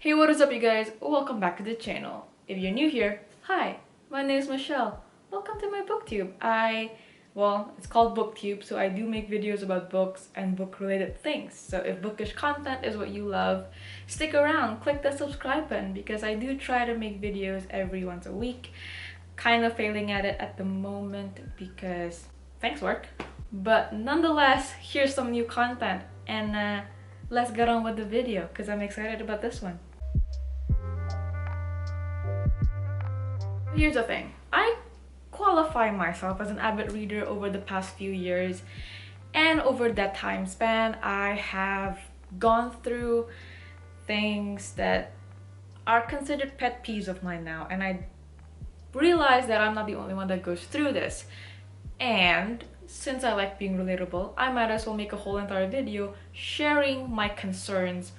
Hey, what is up you guys? Welcome back to the channel. If you're new here, hi, my name is Michelle. Welcome to my booktube. It's called booktube, so I do make videos about books and book related things. So if bookish content is what you love, stick around, click the subscribe button because I do try to make videos every once a week. Kind of failing at it at the moment because thanks work. But nonetheless, here's some new content and let's get on with the video because I'm excited about this one. Here's the thing. I qualify myself as an avid reader over the past few years, and over that time span I have gone through things that are considered pet peeves of mine now, and I realize that I'm not the only one that goes through this. And since I like being relatable, I might as well make a whole entire video sharing my concerns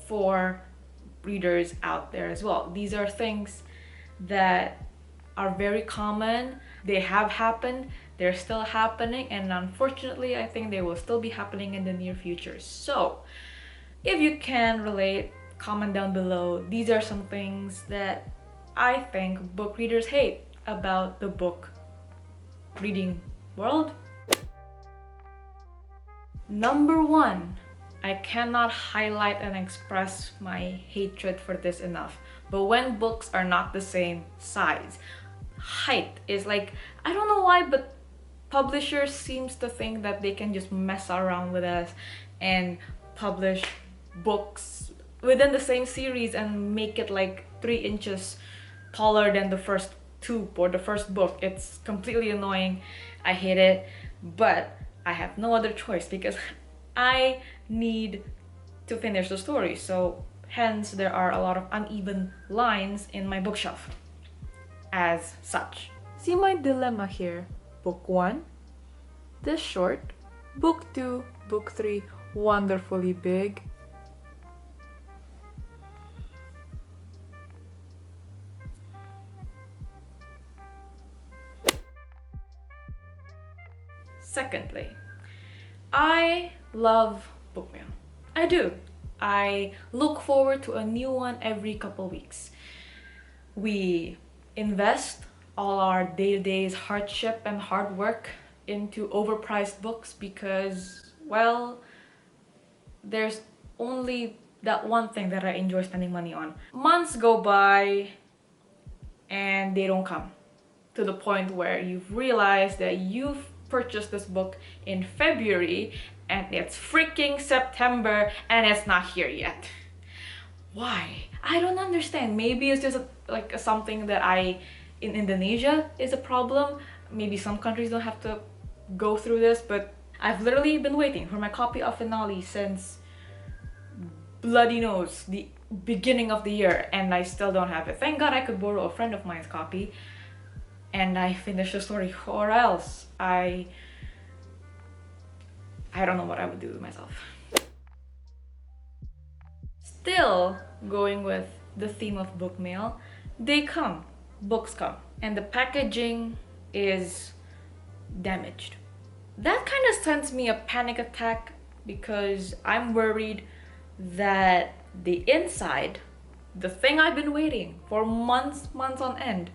for readers out there as well. These are things that are very common. They have happened, they're still happening, and unfortunately I think they will still be happening in the near future. So if you can relate, comment down below. These are some things that I think book readers hate about the book reading world. Number one, I cannot highlight and express my hatred for this enough, but when books are not the same size. Height is like, I don't know why, but publishers seems to think that they can just mess around with us and publish books within the same series and make it like 3 inches taller than the first two or the first book. It's completely annoying. I hate it, but I have no other choice because I need to finish the story. So hence there are a lot of uneven lines in my bookshelf as such. See my dilemma here. Book 1, this short. Book 2, book 3, wonderfully big. Secondly, I love book mail. I do. I look forward to a new one every couple weeks. We invest all our day-to-day's hardship and hard work into overpriced books because, well, there's only that one thing that I enjoy spending money on. Months go by and they don't come, to the point where you've realized that you've purchased this book in February and it's freaking September and it's not here yet. Why? I don't understand. Maybe it's just something that in Indonesia is a problem. Maybe some countries don't have to go through this, but I've literally been waiting for my copy of Finale since bloody knows the beginning of the year and I still don't have it. Thank God I could borrow a friend of mine's copy and I finished the story, or else I don't know what I would do with myself. Still going with the theme of book mail, they come, books come, and the packaging is damaged. That kind of sends me a panic attack because I'm worried that the inside, the thing I've been waiting for months on end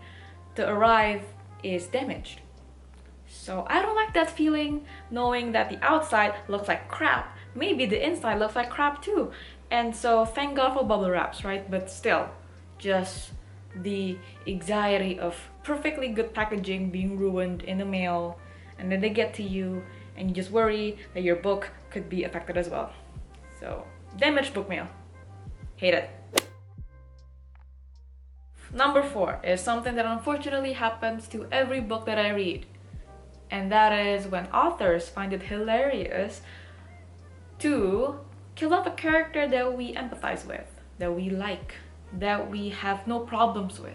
to arrive, is damaged. So I don't like that feeling, knowing that the outside looks like crap. Maybe the inside looks like crap too. And so thank God for bubble wraps, right? But still, just the anxiety of perfectly good packaging being ruined in the mail, and then they get to you and you just worry that your book could be affected as well. So damaged book mail, hate it. Number 4 is something that unfortunately happens to every book that I read, and that is when authors find it hilarious to kill off a character that we empathize with, that we like, that we have no problems with.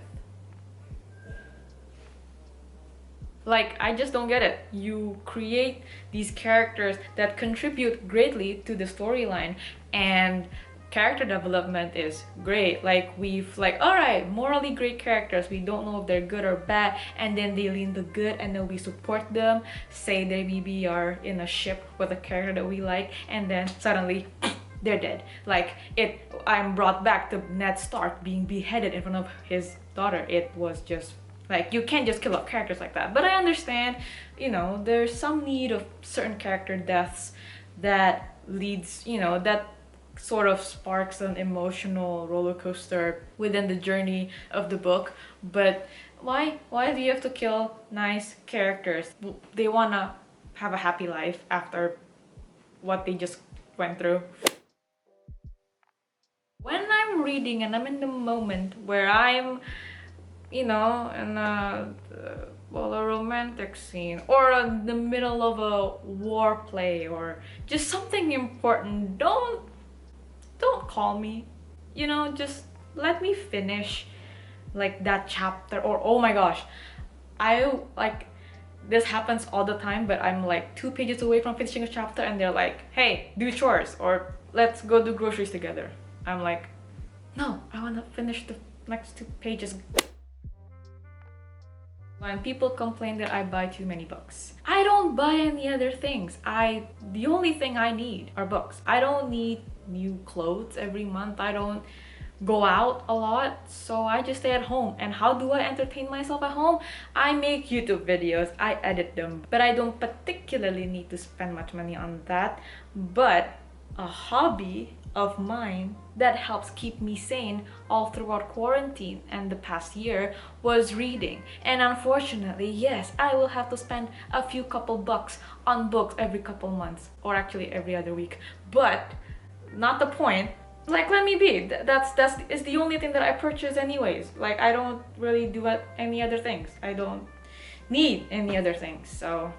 Like, I just don't get it. You create these characters that contribute greatly to the storyline, and character development is great. Like, alright, morally great characters, we don't know if they're good or bad, and then they lean the good and then we support them, say they maybe are in a ship with a character that we like, and then suddenly they're dead. Like I'm brought back to Ned Stark being beheaded in front of his daughter. It was just like, you can't just kill off characters like that. But I understand, there's some need of certain character deaths that leads, that sort of sparks an emotional roller coaster within the journey of the book. But why do you have to kill nice characters? They wanna have a happy life after what they just went through. When I'm reading and I'm in the moment where I'm, in a romantic scene, or in the middle of a war play, or just something important, don't call me. Just let me finish like that chapter. Or oh my gosh, I like, this happens all the time, but I'm like 2 pages away from finishing a chapter and they're like, hey, do chores, or let's go do groceries together. I'm like, no, I want to finish the next 2 pages. When people complain that I buy too many books, I don't buy any other things. The only thing I need are books. I don't need new clothes every month. I don't go out a lot, so I just stay at home. And how do I entertain myself at home? I make YouTube videos, I edit them, but I don't particularly need to spend much money on that. But a hobby of mine that helps keep me sane all throughout quarantine and the past year was reading. And unfortunately, yes, I will have to spend a few couple bucks on books every couple months, or actually every other week. But not the point. Like, let me be. That's is the only thing that I purchase anyways. Like, I don't really do any other things. I don't need any other things. So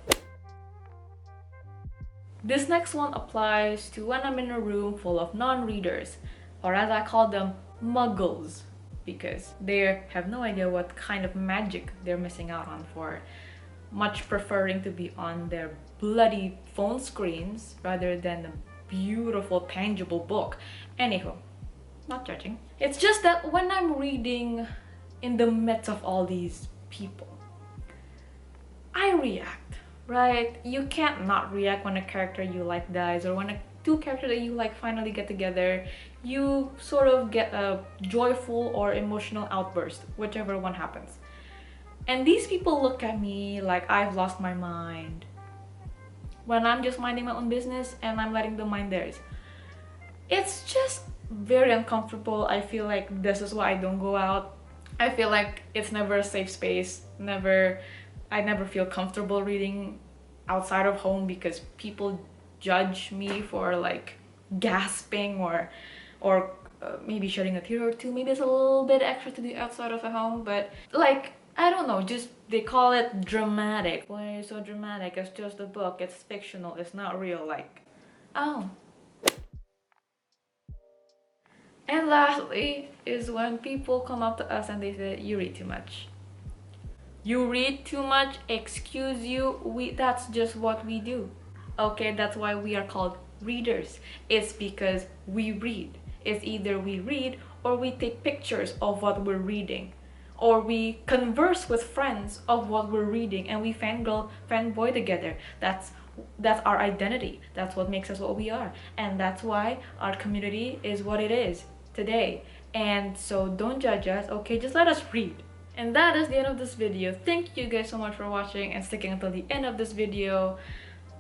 this next one applies to when I'm in a room full of non-readers, or as I call them, muggles, because they have no idea what kind of magic they're missing out on for much preferring to be on their bloody phone screens rather than a beautiful tangible book. Anywho, not judging. It's just that when I'm reading in the midst of all these people, I react. Right? You can't not react when a character you like dies, or when two characters that you like finally get together. You sort of get a joyful or emotional outburst, whichever one happens. And these people look at me like I've lost my mind when I'm just minding my own business and I'm letting them mind theirs. It's just very uncomfortable. I feel like this is why I don't go out. I feel like it's never a safe space. I never feel comfortable reading outside of home because people judge me for like gasping or maybe shedding a tear or two. Maybe it's a little bit extra to do outside of a home, but like, I don't know, just they call it dramatic. Why are you so dramatic? It's just a book, it's fictional, it's not real. Like, oh. And lastly is when people come up to us and they say, you read too much. You read too much, excuse you, that's just what we do. Okay, that's why we are called readers. It's because we read. It's either we read or we take pictures of what we're reading, or we converse with friends of what we're reading and we fanboy together. That's our identity. That's what makes us what we are. And that's why our community is what it is today. And so don't judge us, okay? Just let us read. And that is the end of this video. Thank you guys so much for watching and sticking until the end of this video.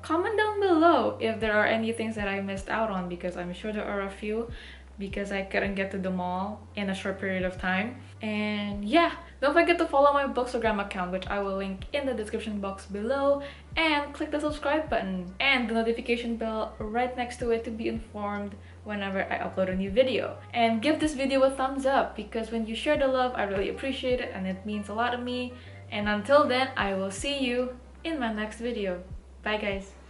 Comment down below if there are any things that I missed out on, because I'm sure there are a few, because I couldn't get to them all in a short period of time. And yeah, don't forget to follow my Bookstagram account, which I will link in the description box below, and click the subscribe button and the notification bell right next to it to be informed whenever I upload a new video. And give this video a thumbs up, because when you share the love, I really appreciate it and it means a lot to me. And until then, I will see you in my next video. Bye guys.